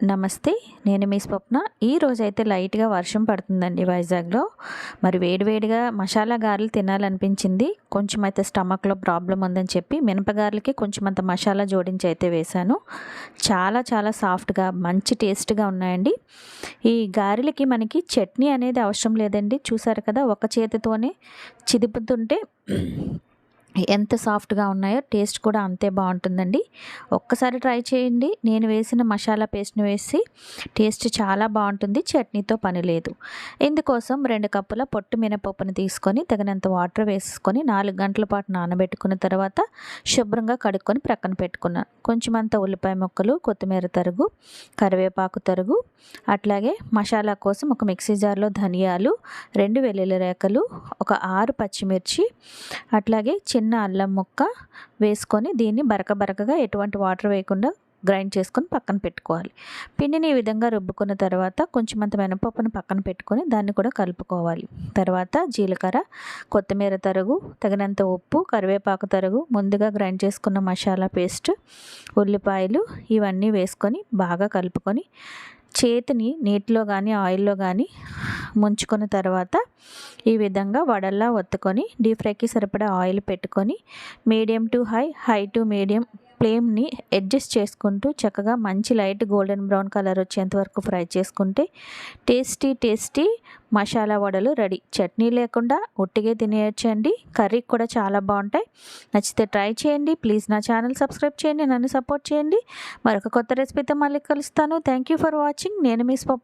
నమస్తే. నేను మీ స్వప్న. ఈరోజైతే లైట్‌గా వర్షం పడుతుందండి వైజాగ్‌లో. మరి వేడివేడిగా మసాలా గారెలు తినాలనిపించింది. కొంచెం అయితే స్టమక్‌లో ప్రాబ్లమ్ ఉందని చెప్పి మినపగారెలకి కొంచెం అంత మసాలా జోడించి అయితే వేశాను. చాలా చాలా సాఫ్ట్‌గా మంచి టేస్ట్‌గా ఉన్నాయండి. ఈ గారెలకి మనకి చట్నీ అనేది అవసరం లేదండి. చూసారు కదా! ఒక చేతితోనే చిదుపుతుంటే ఎంత సాఫ్ట్‌గా ఉన్నాయో టేస్ట్ కూడా అంతే బావుంటుందండి. ఒక్కసారి ట్రై చేయండి. నేను వేసిన మసాలా పేస్ట్‌ని వేసి టేస్ట్ చాలా బావుంటుంది. చట్నీతో పని లేదు. ఇందుకోసం 2 కప్పుల పొట్టు మినపప్పుని తీసుకొని తగినంత వాటర్ వేసేసుకొని 4 గంటల పాటు నానబెట్టుకున్న తర్వాత శుభ్రంగా కడుక్కొని ప్రక్కన పెట్టుకున్నాను. కొంచెం అంత ఉల్లిపాయ ముక్కలు, కొత్తిమీర తరుగు, కరివేపాకు తరుగు, అట్లాగే మసాలా కోసం ఒక మిక్సీ జార్‌లో ధనియాలు, 2 వెల్లుల్లి రేఖలు, ఒక 6 పచ్చిమిర్చి, అట్లాగే చిన్న అల్లం ముక్క వేసుకొని దీన్ని బరకగా ఎటువంటి వాటర్ వేయకుండా గ్రైండ్ చేసుకొని పక్కన పెట్టుకోవాలి. పిండిని ఈ విధంగా రుబ్బుకున్న తర్వాత కొంచెం అంత మినపప్పును పక్కన పెట్టుకొని దాన్ని కూడా కలుపుకోవాలి. తర్వాత జీలకర్ర, కొత్తిమీర తరుగు, తగినంత ఉప్పు, కరివేపాకు తరుగు, ముందుగా గ్రైండ్ చేసుకున్న మసాలా పేస్ట్, ఉల్లిపాయలు ఇవన్నీ వేసుకొని బాగా కలుపుకొని చేతిని నీటిలో కానీ ఆయిల్లో కానీ ముంచుకున్న తర్వాత ఈ విధంగా వడల్లా ఒత్తుకొని డీప్ ఫ్రైకి సరిపడా ఆయిల్ పెట్టుకొని medium to high, high to medium ఫ్లేమ్ని అడ్జస్ట్ చేసుకుంటూ చక్కగా మంచి లైట్ గోల్డెన్ బ్రౌన్ కలర్ వచ్చేంత వరకు ఫ్రై చేసుకుంటే టేస్టీ మసాలా వడలు రెడీ. చట్నీ లేకుండా ఒట్టిగే తినేయచ్చండి. కర్రీకి కూడా చాలా బాగుంటాయి. నచ్చితే ట్రై చేయండి. ప్లీజ్ నా ఛానల్ సబ్స్క్రైబ్ చేయండి. నన్ను సపోర్ట్ చేయండి. మరొక కొత్త రెసిపీతో మళ్ళీ కలుస్తాను. Thank you for watching. నేను మీ స్వప్న.